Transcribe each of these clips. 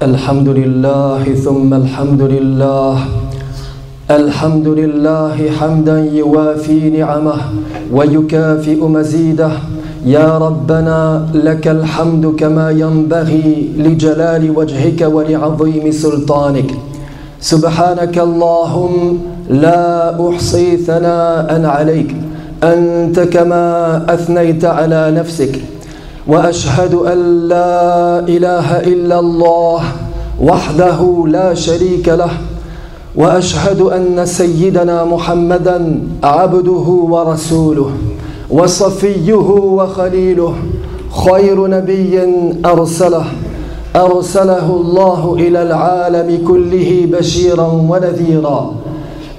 الحمد لله ثم الحمد لله الحمد لله حمدا يوافي نعمه ويكافئ مزيده يا ربنا لك الحمد كما ينبغي لجلال وجهك ولعظيم سلطانك سبحانك اللهم لا أحصي ثناء عليك أنت كما أثنيت على نفسك وأشهد أن لا إله إلا الله وحده لا شريك له وأشهد أن سيدنا محمدًا عبده ورسوله وصفيه وخليله خير نبي أرسله الله إلى العالم كله بشيرا ونذيرا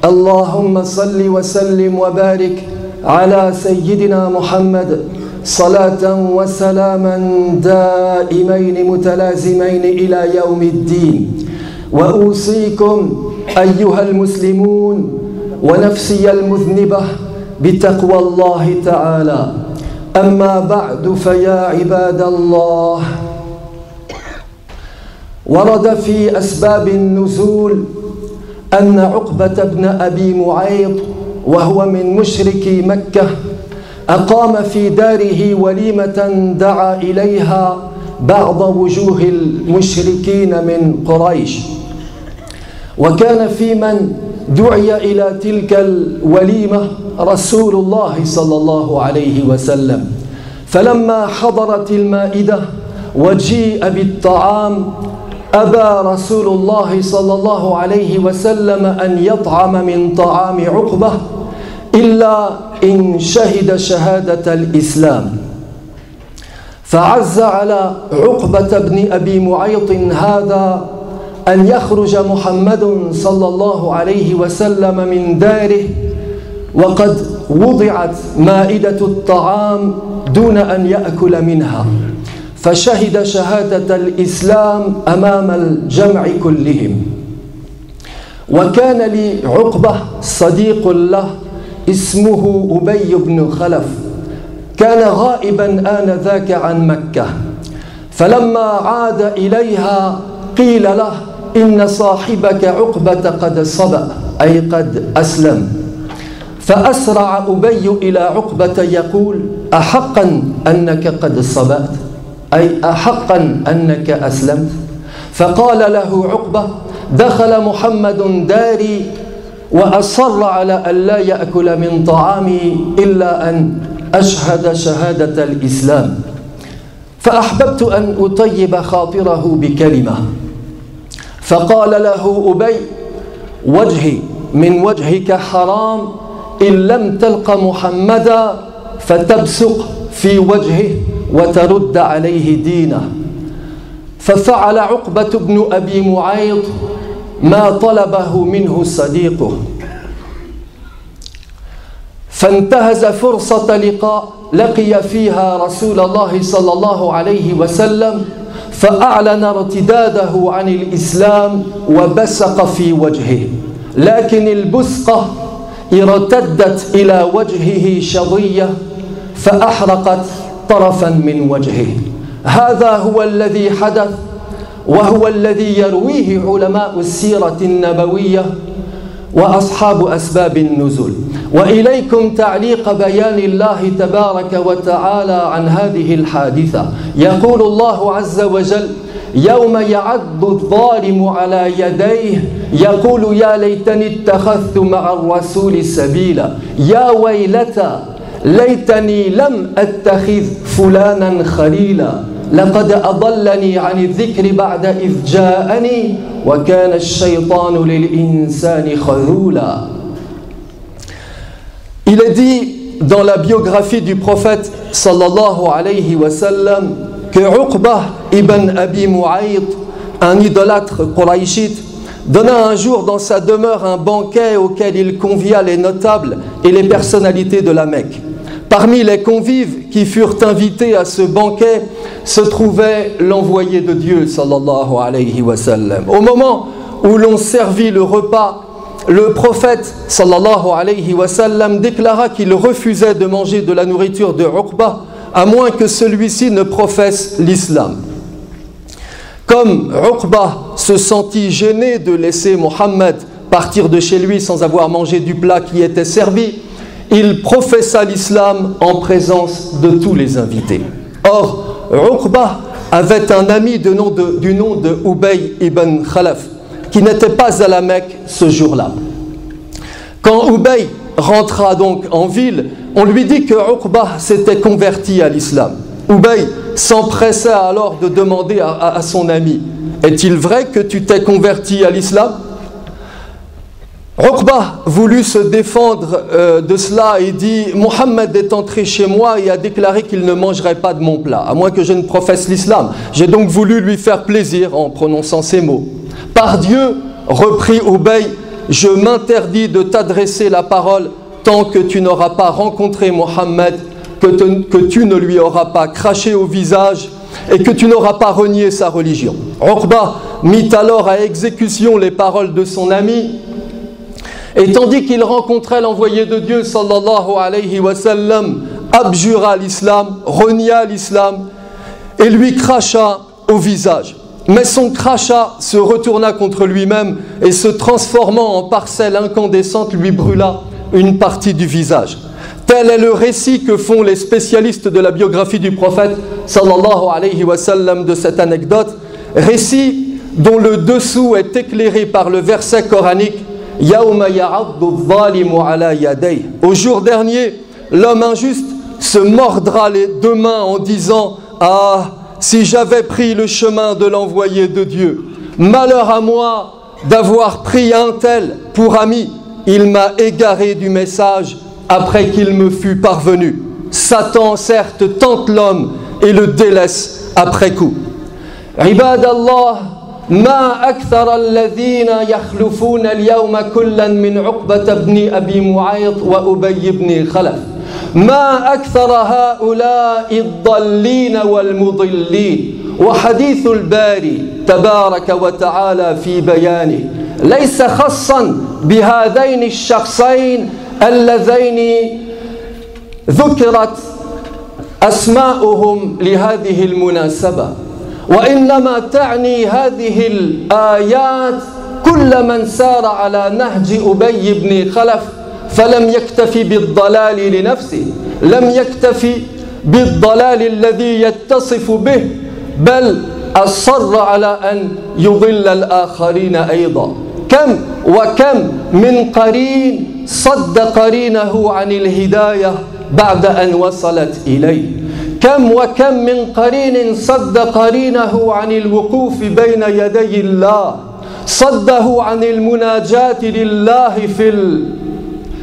اللهم صل وسلم وبارك على سيدنا محمد صلاة وسلاما دائمين متلازمين إلى يوم الدين وأوصيكم أيها المسلمون ونفسي المذنبة بتقوى الله تعالى أما بعد فيا عباد الله ورد في أسباب النزول أن عقبة بن أبي معيط وهو من مشركي مكة أقام في داره وليمة دعا إليها بعض وجوه المشركين من قريش وكان في من دعي إلى تلك الوليمة رسول الله صلى الله عليه وسلم فلما حضرت المائدة وجيء بالطعام أبى رسول الله صلى الله عليه وسلم أن يطعم من طعام عقبة إلا إن شهد شهادة الإسلام فعز على عقبة بن أبي معيط هذا أن يخرج محمد صلى الله عليه وسلم من داره وقد وضعت مائدة الطعام دون أن يأكل منها فشهد شهادة الإسلام أمام الجمع كلهم وكان لعقبة صديق له اسمه أبي بن خلف كان غائبا آنذاك عن مكة فلما عاد إليها قيل له إن صاحبك عقبة قد صبأ أي قد أسلم فأسرع أبي إلى عقبة يقول أحقا أنك قد صبأت أي أحقا أنك أسلمت فقال له عقبة دخل محمد داري وأصر على أن لا يأكل من طعامي إلا أن أشهد شهادة الإسلام فأحببت أن أطيب خاطره بكلمة فقال له أبي وجهي من وجهك حرام إن لم تلق محمدا فتبصق في وجهه وترد عليه دينه ففعل عقبة بن أبي معيط ما طلبه منه صديقه فانتهز فرصة لقاء لقي فيها رسول الله صلى الله عليه وسلم فأعلن ارتداده عن الإسلام وبصق في وجهه لكن البصقة ارتدت إلى وجهه شظية فأحرقت طرفا من وجهه هذا هو الذي حدث وهو الذي يرويه علماء السيرة النبوية وأصحاب أسباب النزول وإليكم تعليق بيان الله تبارك وتعالى عن هذه الحادثة يقول الله عز وجل يوم يعض الظالم على يديه يقول يا ليتني اتخذت مع الرسول سبيلا يا ويلتى ليتني لم أتخذ فلانا خليلا لقد أضلني عن الذكر بعد إذ جاءني وكان الشيطان للإنسان خذولا. Il est dit dans la biographie du prophète sallallahu alayhi wa sallam que Uqbah ibn Abi Mu'ayt, un idolâtre quraïchite, donna un jour dans sa demeure un banquet auquel il convia les notables et les personnalités de la Mecque. Parmi les convives qui furent invités à ce banquet se trouvait l'envoyé de Dieu sallallahu alayhi wa sallam. Au moment où l'on servit le repas, le prophète sallallahu alayhi wa sallam déclara qu'il refusait de manger de la nourriture de Uqba à moins que celui-ci ne professe l'islam. Comme Uqba se sentit gêné de laisser Mohammed partir de chez lui sans avoir mangé du plat qui était servi, il professa l'islam en présence de tous les invités. Or, Uqba avait un ami du nom de Ubay ibn Khalaf, qui n'était pas à la Mecque ce jour-là. Quand Ubay rentra donc en ville, on lui dit que Uqba s'était converti à l'islam. Ubay s'empressa alors de demander à son ami: est-il vrai que tu t'es converti à l'islam? Uqba voulut se défendre de cela et dit: Mohammed est entré chez moi et a déclaré qu'il ne mangerait pas de mon plat, à moins que je ne professe l'islam. J'ai donc voulu lui faire plaisir en prononçant ces mots. Par Dieu, reprit Ubay, je m'interdis de t'adresser la parole tant que tu n'auras pas rencontré Mohammed, que tu ne lui auras pas craché au visage et que tu n'auras pas renié sa religion. Uqba mit alors à exécution les paroles de son ami, et tandis qu'il rencontrait l'envoyé de Dieu sallallahu alayhi wa sallam, abjura l'islam, renia l'islam et lui cracha au visage. Mais son crachat se retourna contre lui-même et se transformant en parcelle incandescente lui brûla une partie du visage. Tel est le récit que font les spécialistes de la biographie du prophète sallallahu alayhi wa sallam de cette anecdote, récit dont le dessous est éclairé par le verset coranique Yawma ya'addu adh-dhalimu ala yadayhi. Au jour dernier, l'homme injuste se mordra les deux mains en disant: ah, si j'avais pris le chemin de l'envoyé de Dieu, malheur à moi d'avoir pris un tel pour ami, il m'a égaré du message après qu'il me fut parvenu. Satan certes tente l'homme et le délaisse après coup. Ibadallah, ما أكثر الذين يخلفون اليوم كلا من عقبة بن أبي معيط وأبي بن خلف. ما أكثر هؤلاء الضالين والمضلين. وحديث الباري تبارك وتعالى في بيانه ليس خاصا بهذين الشخصين اللذين ذكرت أسماؤهم لهذه المناسبة، وإنما تعني هذه الآيات كل من سار على نهج أبي بن خلف فلم يكتفي بالضلال لنفسه، لم يكتفي بالضلال الذي يتصف به، بل أصر على أن يضل الآخرين أيضا. كم وكم من قرين صد قرينه عن الهداية بعد أن وصلت إليه. كم وكم من قرين صد قرينه عن الوقوف بين يدي الله، صده عن المناجاة لله في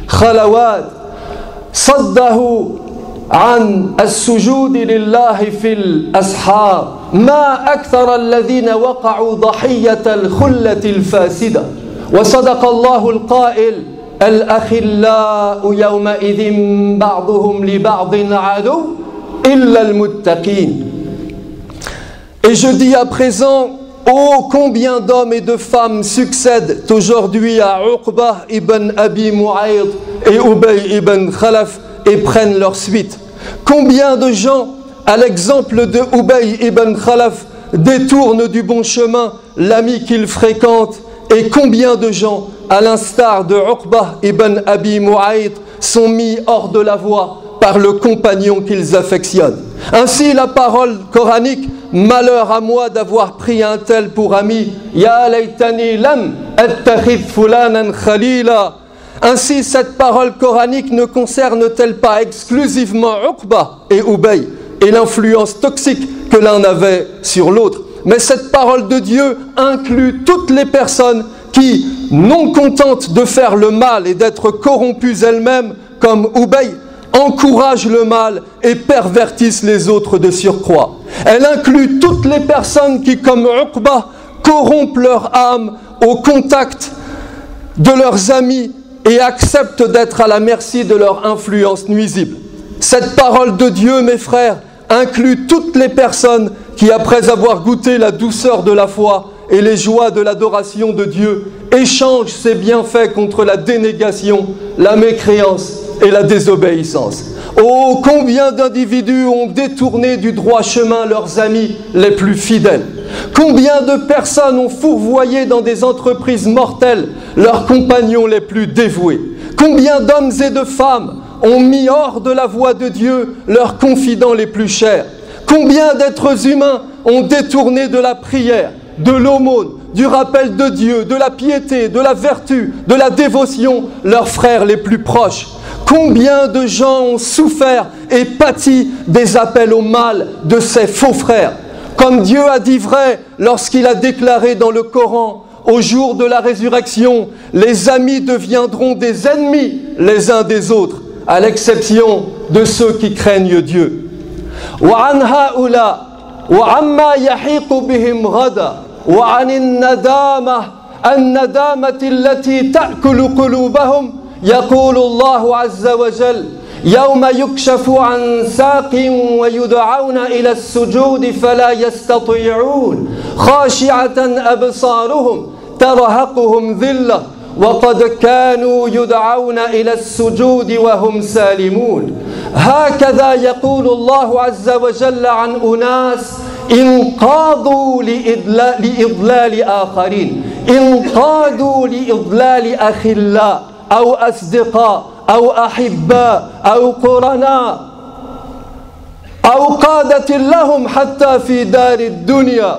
الخلوات، صده عن السجود لله في الأسحار. ما أكثر الذين وقعوا ضحية الخلة الفاسدة. وصدق الله القائل: الأخلاء يومئذ بعضهم لبعض عدو إلا المتقين. Et je dis à présent: oh, combien d'hommes et de femmes succèdent aujourd'hui à Uqba ibn Abi Mu'ayt et Ubay ibn Khalaf et prennent leur suite. Combien de gens, à l'exemple de Ubay ibn Khalaf, détournent du bon chemin l'ami qu'ils fréquentent, et combien de gens, à l'instar de Uqba ibn Abi Mu'ayt, sont mis hors de la voie par le compagnon qu'ils affectionnent. Ainsi la parole coranique: malheur à moi d'avoir pris un tel pour ami, ya laytani lam attakhidh fulanan khalila. Ainsi cette parole coranique ne concerne-t-elle pas exclusivement Uqba et Ubay et l'influence toxique que l'un avait sur l'autre, mais cette parole de Dieu inclut toutes les personnes qui, non contentes de faire le mal et d'être corrompues elles-mêmes comme Ubay, encouragent le mal et pervertissent les autres de surcroît. Elle inclut toutes les personnes qui, comme Uqba, corrompent leur âme au contact de leurs amis et acceptent d'être à la merci de leur influence nuisible. Cette parole de Dieu, mes frères, inclut toutes les personnes qui, après avoir goûté la douceur de la foi et les joies de l'adoration de Dieu, échangent ses bienfaits contre la dénégation, la mécréance et la désobéissance. Oh, combien d'individus ont détourné du droit chemin leurs amis les plus fidèles. Combien de personnes ont fourvoyé dans des entreprises mortelles leurs compagnons les plus dévoués. Combien d'hommes et de femmes ont mis hors de la voie de Dieu leurs confidents les plus chers. Combien d'êtres humains ont détourné de la prière, de l'aumône, du rappel de Dieu, de la piété, de la vertu, de la dévotion, leurs frères les plus proches. Combien de gens ont souffert et pâti des appels au mal de ces faux frères. Comme Dieu a dit vrai lorsqu'il a déclaré dans le Coran, au jour de la résurrection, les amis deviendront des ennemis les uns des autres, à l'exception de ceux qui craignent Dieu. وعن هؤلاء وعما يحيق بهم غدا وعن الندامة التي تأكل قلوبهم يقول الله عز وجل يوم يكشف عن ساق ويدعون إلى السجود فلا يستطيعون خاشعة أبصارهم ترهقهم ذلة وقد كانوا يدعون إلى السجود وهم سالمون هكذا يقول الله عز وجل عن أناس انقادوا لإضلال آخرين انقادوا لإضلال أخلاء أو أصدقاء أو أحباء أو قرناء أو قادة لهم حتى في دار الدنيا.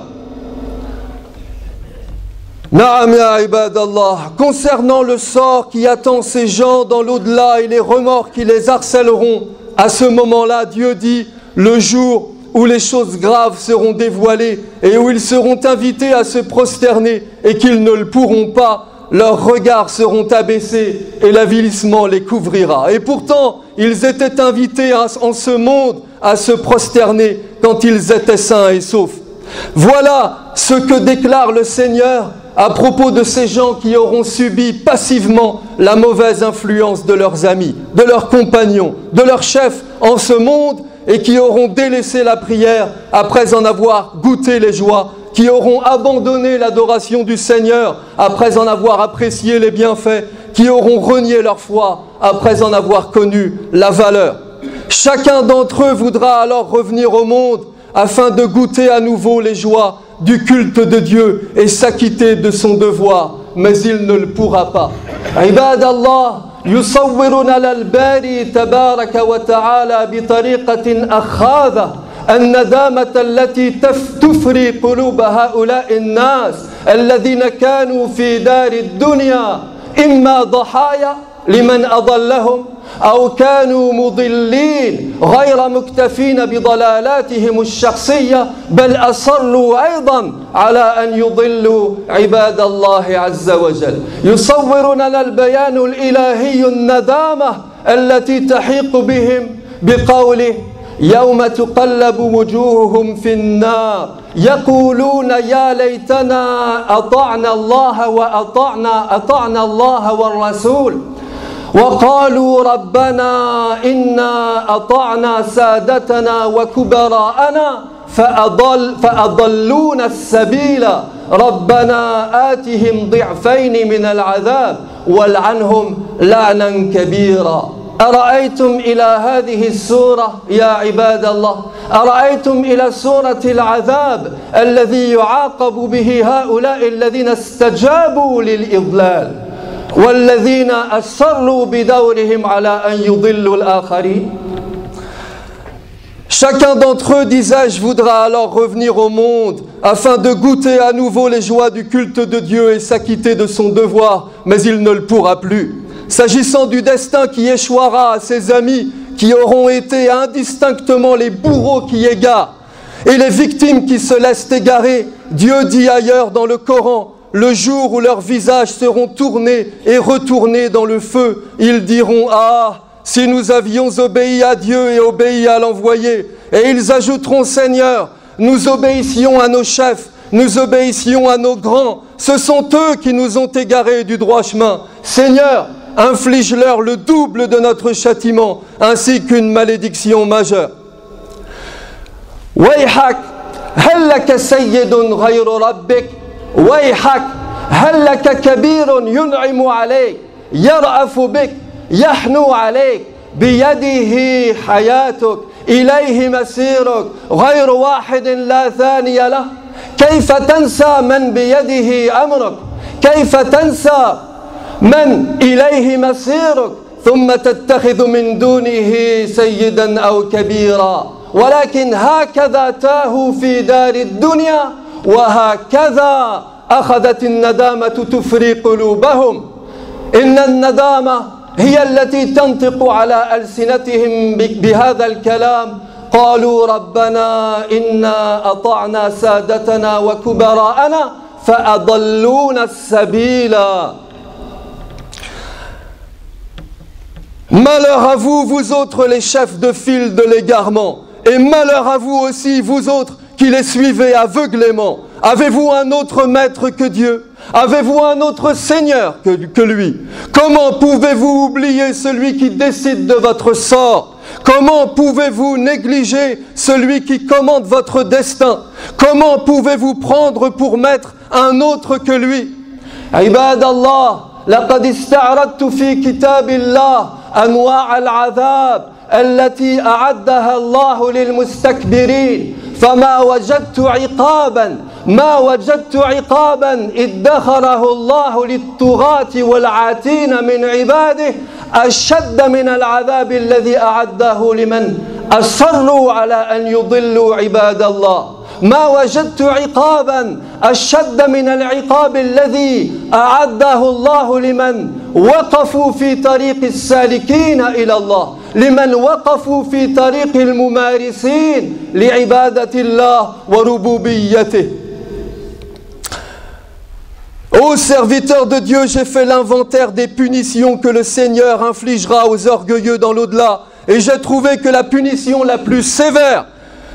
Naam ya ibadallah, concernant le sort qui attend ces gens dans l'au-delà et les remords qui les harcèleront, à ce moment-là, Dieu dit, le jour où les choses graves seront dévoilées et où ils seront invités à se prosterner et qu'ils ne le pourront pas, leurs regards seront abaissés et l'avilissement les couvrira. Et pourtant, ils étaient invités en ce monde à se prosterner quand ils étaient sains et saufs. Voilà ce que déclare le Seigneur à propos de ces gens qui auront subi passivement la mauvaise influence de leurs amis, de leurs compagnons, de leurs chefs en ce monde et qui auront délaissé la prière après en avoir goûté les joies, qui auront abandonné l'adoration du Seigneur après en avoir apprécié les bienfaits, qui auront renié leur foi après en avoir connu la valeur. Chacun d'entre eux voudra alors revenir au monde afin de goûter à nouveau les joies du culte de Dieu et s'acquitter de son devoir, mais il ne le pourra pas. Ibadallah, يصورنا للباري تبارك وتعالى بطريقة أخاذة الندامة التي تفري قلوب هؤلاء الناس الذين كانوا في دار الدنيا إما ضحايا لمن أضلهم أو كانوا مضلين غير مكتفين بضلالاتهم الشخصية بل أصروا أيضا على أن يضلوا عباد الله عز وجل. يصورنا البيان الإلهي الندامة التي تحيق بهم بقوله يوم تقلب وجوههم في النار يقولون يا ليتنا أطعنا الله أطعنا الله والرسول وقالوا ربنا إنا أطعنا سادتنا وكبراءنا فأضلونا السبيل ربنا آتهم ضعفين من العذاب والعنهم لعنا كبيرا. أرأيتم إلى هذه السورة يا عباد الله، أرأيتم إلى سورة العذاب الذي يعاقب به هؤلاء الذين استجابوا للإضلال والذين أصروا بدورهم على أن يضلوا الآخرين. Chacun d'entre eux, disais-je, voudra alors revenir au monde afin de goûter à nouveau les joies du culte de Dieu et s'acquitter de son devoir, mais il ne le pourra plus. S'agissant du destin qui échouera à ses amis qui auront été indistinctement les bourreaux qui égarent et les victimes qui se laissent égarer, Dieu dit ailleurs dans le Coran, le jour où leurs visages seront tournés et retournés dans le feu, ils diront « Ah, si nous avions obéi à Dieu et obéi à l'envoyé !» Et ils ajouteront « Seigneur, nous obéissions à nos chefs, nous obéissions à nos grands, ce sont eux qui nous ont égarés du droit chemin. Seigneur, inflige-leur le double de notre châtiment, ainsi qu'une malédiction majeure. » Wayhak, hal laka sayyidun ghayru rabbik ويحك هل لك كبير ينعم عليك يرأف بك يحنو عليك، بيده حياتك، إليه مسيرك، غير واحد لا ثاني له. كيف تنسى من بيده أمرك؟ كيف تنسى من إليه مسيرك ثم تتخذ من دونه سيدا أو كبيرا؟ ولكن هكذا تاهوا في دار الدنيا، وهكذا أخذت الندامة تفري قلوبهم. إن الندامة هي التي تنطق على ألسنتهم بهذا الكلام. قالوا ربنا إنا أطعنا سادتنا وكبراءنا فأضلونا السبيل. Malheur à vous, vous autres les chefs de file de l'égarement, et malheur à vous aussi, vous autres qui les suivez aveuglément. Avez-vous un autre maître que Dieu? Avez-vous un autre Seigneur que lui? Comment pouvez-vous oublier celui qui décide de votre sort? Comment pouvez-vous négliger celui qui commande votre destin? Comment pouvez-vous prendre pour maître un autre que lui? عباد الله، لقد استعرضت في كتاب الله أنواع العذاب التي أعدها الله للمستكبرين، فما وجدت عقابا ادخره الله للطغاة والعاتين من عباده أشد من العذاب الذي أعده لمن أصروا على أن يضلوا عباد الله. ما وجدت عقابا أشد من العقاب الذي أعده الله لمن وقفوا في طريق السالكين إلى الله، لمن وقفوا في طريق الممارسين لعبادة الله وربوبيته. Ô serviteurs de Dieu, j'ai fait l'inventaire des punitions que le Seigneur infligera aux orgueilleux dans l'au-delà, et j'ai trouvé que la punition la plus sévère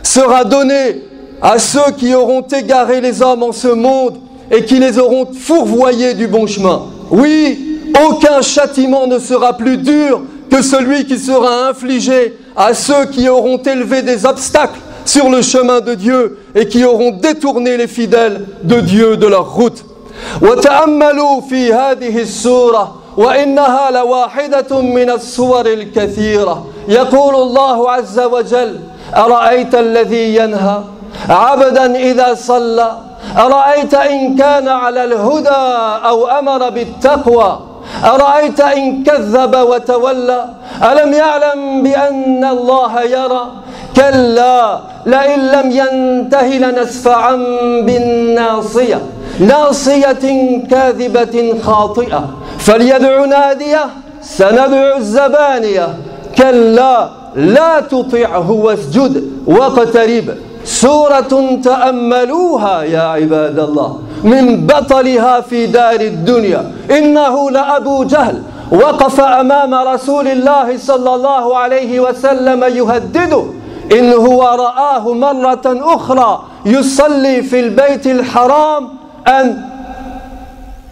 sera donnée à ceux qui auront égaré les hommes en ce monde et qui les auront fourvoyés du bon chemin. Oui, aucun châtiment ne sera plus dur que celui qui sera infligé à ceux qui auront élevé des obstacles sur le chemin de Dieu et qui auront détourné les fidèles de Dieu de leur route. وتأملوا في هذه السورة وإنها لواحدة من الصور الكثيرة. يقول الله عز وجل: أرأيت الذي ينهى عبدا إذا صلى، أرأيت إن كان على الهدى أو أمر بالتقوى، أرأيت إن كذب وتولى، ألم يعلم بأن الله يرى، كلا لئن لم ينته لنسفعا بالناصية، ناصية كاذبة خاطئة، فليدع ناديه سندع الزبانية، كلا لا تطعه واسجد واقترب. سورة تأملوها يا عباد الله، من بطلها في دار الدنيا إنه لأبو جهل، وقف أمام رسول الله صلى الله عليه وسلم يهدده إن هو رآه مرة أخرى يصلي في البيت الحرام أن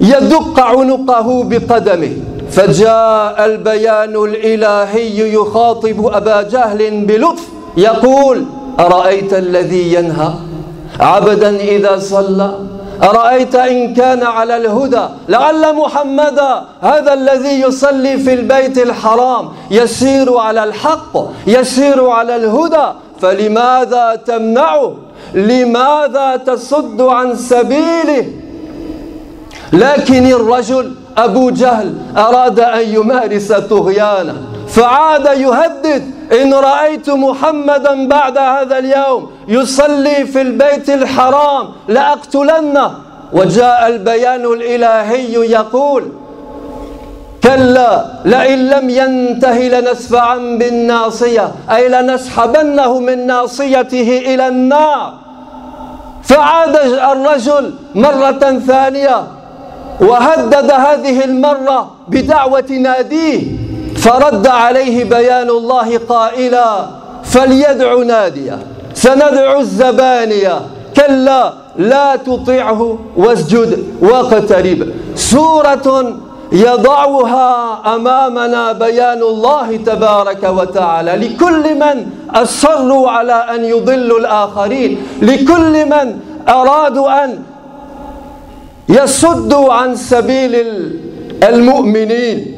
يدق عنقه بقدمه، فجاء البيان الإلهي يخاطب أبا جهل بلطف يقول: أرأيت الذي ينهى عبدا إذا صلى، أرأيت إن كان على الهدى، لعل محمدا هذا الذي يصلي في البيت الحرام يسير على الحق، يسير على الهدى، فلماذا تمنعه؟ لماذا تصد عن سبيله؟ لكن الرجل أبو جهل أراد أن يمارس طغيانه، فعاد يهدد: إن رأيت محمدا بعد هذا اليوم يصلي في البيت الحرام لأقتلنه. وجاء البيان الإلهي يقول: كلا لئن لم ينته لنسفعا بالناصية، أي لنسحبنه من ناصيته إلى النار. فعاد الرجل مرة ثانية وهدد هذه المرة بدعوة ناديه، فرد عليه بيان الله قائلا: فليدع ناديه سندع الزبانية، كلا لا تطعه واسجد واقترب. سورة يضعها أمامنا بيان الله تبارك وتعالى لكل من أصروا على أن يضلوا الآخرين، لكل من أرادوا أن يصدوا عن سبيل المؤمنين.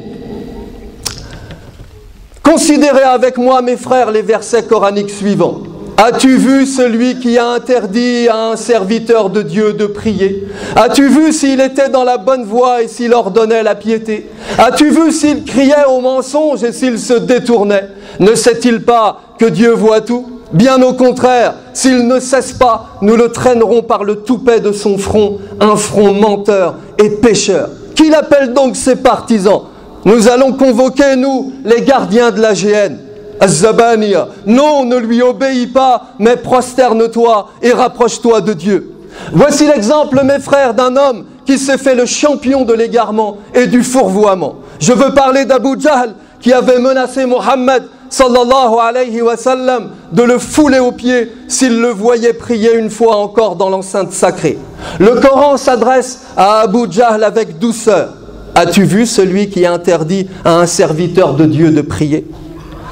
Considérez avec moi, mes frères, les versets coraniques suivants. As-tu vu celui qui a interdit à un serviteur de Dieu de prier? As-tu vu s'il était dans la bonne voie et s'il ordonnait la piété? As-tu vu s'il criait au mensonge et s'il se détournait? Ne sait-il pas que Dieu voit tout? Bien au contraire, s'il ne cesse pas, nous le traînerons par le toupet de son front, un front menteur et pécheur. Qu'il appelle donc ses partisans? Nous allons convoquer, nous, les gardiens de la géhenne. Az-Zabaniya, non, ne lui obéis pas, mais prosterne-toi et rapproche-toi de Dieu. Voici l'exemple, mes frères, d'un homme qui s'est fait le champion de l'égarement et du fourvoiement. Je veux parler d'Abu Jahl, qui avait menacé Mohammed sallallahu alayhi wa sallam de le fouler aux pieds s'il le voyait prier une fois encore dans l'enceinte sacrée. Le Coran s'adresse à Abu Jahl avec douceur. As-tu vu celui qui interdit à un serviteur de Dieu de prier?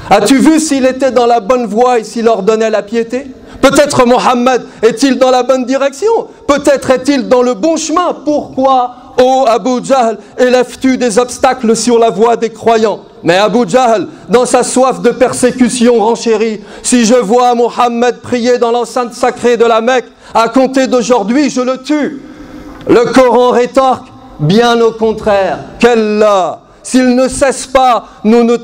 As-tu vu s'il était dans la bonne voie et s'il ordonnait la piété? Peut-être Mohammed est-il dans la bonne direction? Peut-être est-il dans le bon chemin? Pourquoi, ô Abu Jahl, élèves-tu des obstacles sur la voie des croyants? Mais Abu Jahl, dans sa soif de persécution, renchérit: si je vois Mohammed prier dans l'enceinte sacrée de la Mecque, à compter d'aujourd'hui, je le tue. Le Coran rétorque: bien au contraire, qu'Allah, s'il ne cesse pas, nous le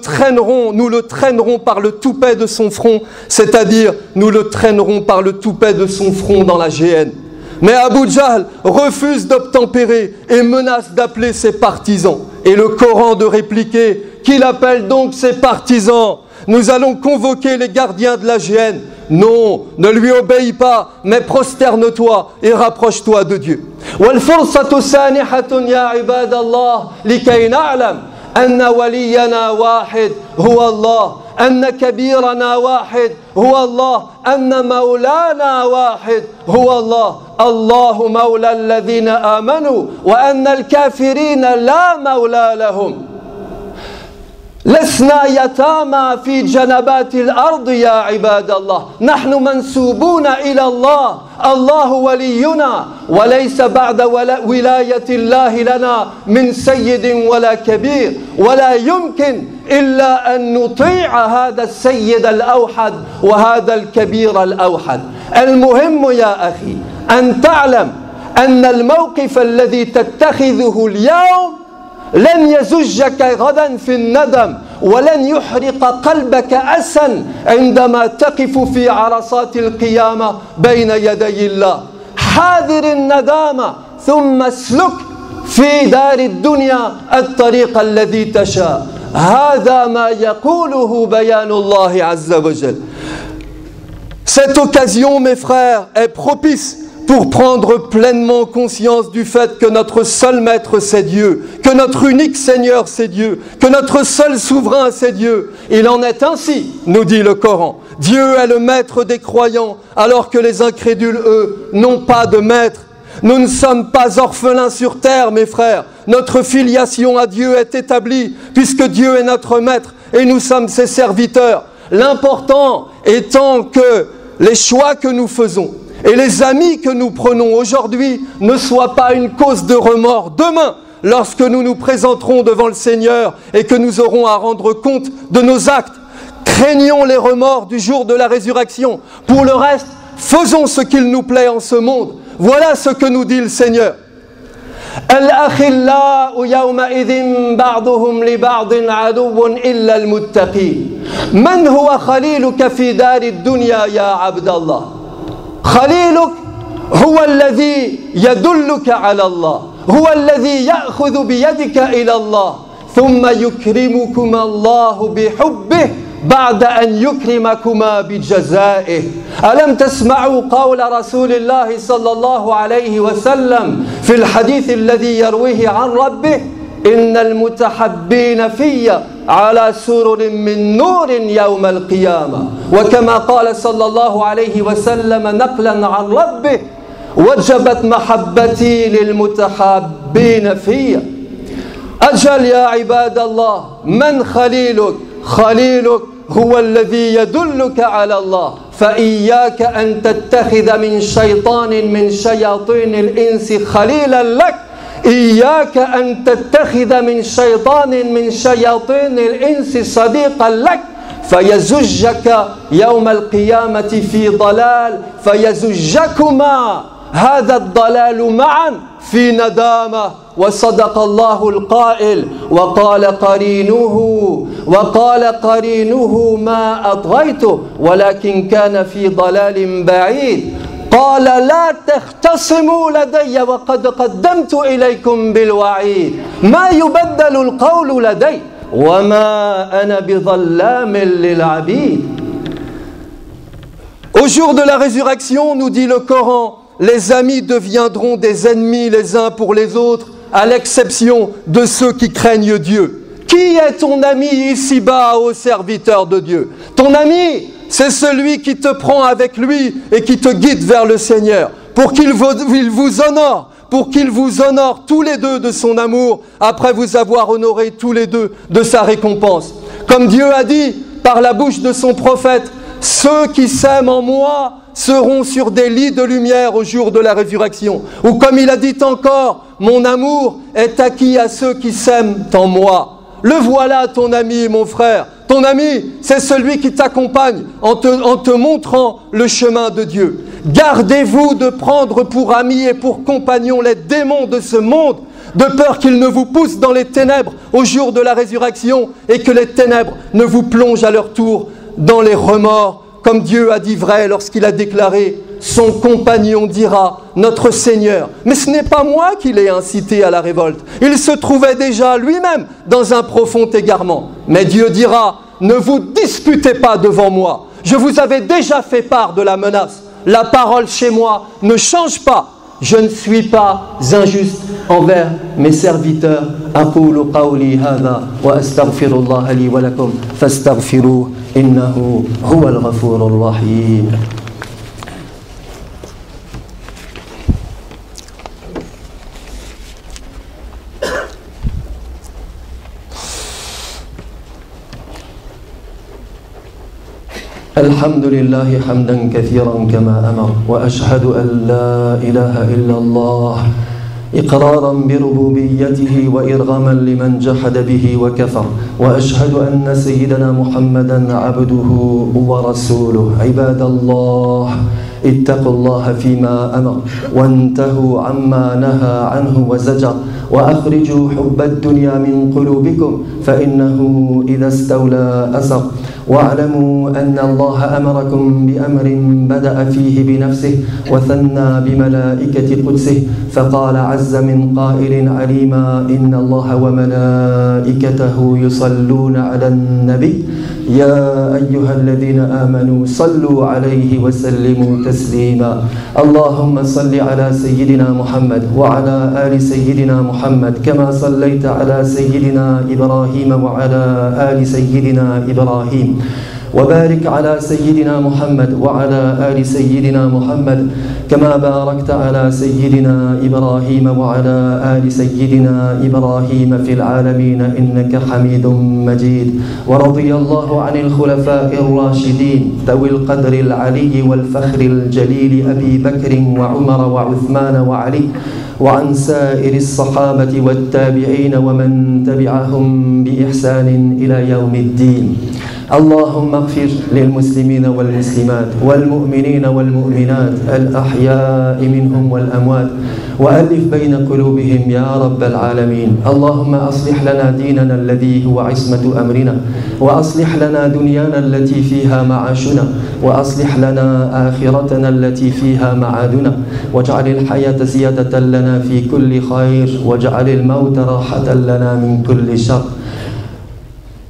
traînerons par le toupet de son front, c'est-à-dire nous le traînerons par le toupet de son front dans la géhenne. Mais Abu Jahl refuse d'obtempérer et menace d'appeler ses partisans. Et le Coran de répliquer: qu'il appelle donc ses partisans? Nous allons convoquer les gardiens de la géhenne. Non, ne lui obéis pas, mais prosterne-toi et rapproche-toi de Dieu. والفرصة سانحة يا عباد الله لكي نعلم أن ولينا واحد هو الله، أن كبيرنا واحد هو الله، أن مولانا واحد هو الله، الله مولى الذين آمنوا وأن الكافرين لا مولى لهم. لسنا يتامى في جنبات الأرض يا عباد الله، نحن منسوبون إلى الله، الله ولينا، وليس بعد ولاية الله لنا من سيد ولا كبير، ولا يمكن إلا أن نطيع هذا السيد الأوحد وهذا الكبير الأوحد. المهم يا أخي أن تعلم أن الموقف الذي تتخذه اليوم لن يزجك غدا في الندم، ولن يحرق قلبك أسا عندما تقف في عرصات القيامة بين يدي الله. حاذر الندامة ثم اسلك في دار الدنيا الطريق الذي تشاء. هذا ما يقوله بيان الله عز وجل. Cette occasion, mes frères, est propice pour prendre pleinement conscience du fait que notre seul maître c'est Dieu, que notre unique Seigneur c'est Dieu, que notre seul souverain c'est Dieu. Il en est ainsi, nous dit le Coran. Dieu est le maître des croyants, alors que les incrédules, eux, n'ont pas de maître. Nous ne sommes pas orphelins sur terre, mes frères. Notre filiation à Dieu est établie, puisque Dieu est notre maître et nous sommes ses serviteurs. L'important étant que les choix que nous faisons et les amis que nous prenons aujourd'hui ne soient pas une cause de remords demain, lorsque nous nous présenterons devant le Seigneur et que nous aurons à rendre compte de nos actes. Craignons les remords du jour de la résurrection. Pour le reste, faisons ce qu'il nous plaît en ce monde. Voilà ce que nous dit le Seigneur. الأخلاء يومئذ بعضهم لبعض عدو إلا المتقين. من هو خليلك في دار الدنيا يا عبد الله؟ خليلك هو الذي يدلك على الله، هو الذي يأخذ بيدك إلى الله، ثم يكرمكما الله بحبه بعد أن يكرمكما بجزائه. ألم تسمعوا قول رسول الله صلى الله عليه وسلم في الحديث الذي يرويه عن ربه: إن المتحبين في على سرر من نور يوم القيامة. وكما قال صلى الله عليه وسلم نقلا عن ربه: وجبت محبتي للمتحابين في. أجل يا عباد الله، من خليلك؟ خليلك هو الذي يدلك على الله. فإياك أن تتخذ من شيطان من شياطين الإنس خليلا لك إياك أن تتخذ من شيطان من شياطين الإنس صديقا لك فيزجك يوم القيامة في ضلال فيزجكما هذا الضلال معا في ندامة. وصدق الله القائل وقال قرينه ما أطغيته ولكن كان في ضلال بعيد. قال لا تختصموا لدي وقد قدمت إليكم بالوعيد ما يبدل القول لدي وما أنا بظلام للعبيد. Au jour de la résurrection, nous dit le Coran, les amis deviendront des ennemis les uns pour les autres, à l'exception de ceux qui craignent Dieu. Qui est ton ami ici-bas, ô serviteur de Dieu? Ton ami, c'est celui qui te prend avec lui et qui te guide vers le Seigneur, pour qu'il vous honore tous les deux de son amour, après vous avoir honoré tous les deux de sa récompense. Comme Dieu a dit par la bouche de son prophète, ceux qui s'aiment en moi seront sur des lits de lumière au jour de la résurrection. Ou comme il a dit encore, mon amour est acquis à ceux qui s'aiment en moi. Le voilà ton ami, mon frère. Ton ami, c'est celui qui t'accompagne en te montrant le chemin de Dieu. Gardez-vous de prendre pour amis et pour compagnons les démons de ce monde, de peur qu'ils ne vous poussent dans les ténèbres au jour de la résurrection et que les ténèbres ne vous plongent à leur tour dans les remords, comme Dieu a dit vrai lorsqu'il a déclaré « Son compagnon dira, notre Seigneur, mais ce n'est pas moi qui l'ai incité à la révolte. Il se trouvait déjà lui-même dans un profond égarement. Mais Dieu dira, ne vous disputez pas devant moi. Je vous avais déjà fait part de la menace. La parole chez moi ne change pas. Je ne suis pas injuste envers mes serviteurs. أقول قولي هذا وأستغفر الله لي ولكم فاستغفروه إنه هو الغفور الرحيم. الحمد لله حمدا كثيرا كما أمر وأشهد أن لا إله إلا الله إقرارا بربوبيته وإرغاما لمن جحد به وكفر وأشهد أن سيدنا محمدا عبده ورسوله. عباد الله اتقوا الله فيما أمر وانتهوا عما نهى عنه وزجر وأخرجوا حب الدنيا من قلوبكم فإنه إذا استولى أسر. واعلموا أن الله أمركم بأمر بدأ فيه بنفسه وثنى بملائكة قدسه فقال عز من قائل عليما إن الله وملائكته يصلون على النبي يا أيها الذين آمنوا صلوا عليه وسلموا تسليما. اللهم صل على سيدنا محمد وعلى آل سيدنا محمد كما صليت على سيدنا إبراهيم وعلى آل سيدنا إبراهيم وبارك على سيدنا محمد وعلى آل سيدنا محمد كما باركت على سيدنا إبراهيم وعلى آل سيدنا إبراهيم في العالمين إنك حميد مجيد. ورضي الله عن الخلفاء الراشدين ذوي القدر العلي والفخر الجليل أبي بكر وعمر وعثمان وعلي وعن سائر الصحابة والتابعين ومن تبعهم بإحسان إلى يوم الدين. اللهم اغفر للمسلمين والمسلمات والمؤمنين والمؤمنات الأحياء منهم والأموات وألف بين قلوبهم يا رب العالمين. اللهم أصلح لنا ديننا الذي هو عصمة أمرنا وأصلح لنا دنيانا التي فيها معاشنا وأصلح لنا آخرتنا التي فيها معادنا واجعل الحياة زيادة لنا في كل خير واجعل الموت راحة لنا من كل شر.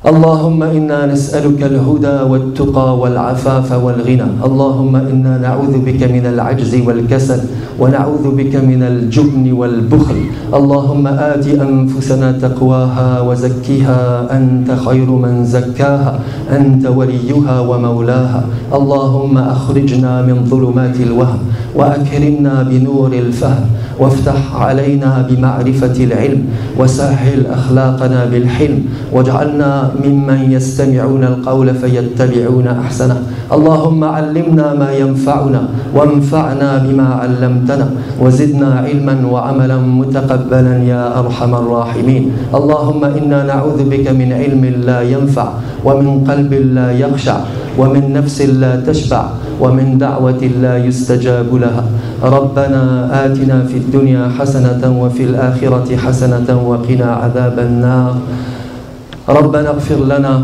اللهم إنا نسألك الهدى والتقى والعفاف والغنى. اللهم إنا نعوذ بك من العجز والكسل ونعوذ بك من الجبن والبخل. اللهم آت أنفسنا تقواها وزكها أنت خير من زكاها أنت وليها ومولاها. اللهم أخرجنا من ظلمات الوهم وأكرمنا بنور الفهم وافتح علينا بمعرفة العلم وسهل أخلاقنا بالحلم واجعلنا ممن يستمعون القول فيتبعون أحسنه. اللهم علمنا ما ينفعنا وانفعنا بما علمتنا وزدنا علما وعملا متقبلا يا أرحم الراحمين. اللهم إنا نعوذ بك من علم لا ينفع ومن قلب لا يخشع ومن نفس لا تشبع ومن دعوة لا يستجاب لها. ربنا آتنا في الدنيا حسنة وفي الآخرة حسنة وقنا عذاب النار. ربنا اغفر لنا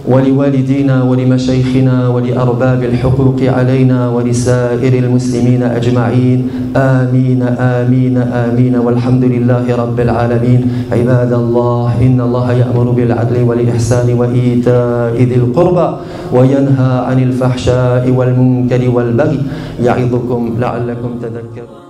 ولوالدينا ولمشايخنا ولأرباب الحقوق علينا ولسائر المسلمين أجمعين. آمين آمين آمين والحمد لله رب العالمين. عباد الله، إن الله يأمر بالعدل والإحسان وإيتاء ذي القربى وينهى عن الفحشاء والمنكر والبغي يعظكم لعلكم تذكرون.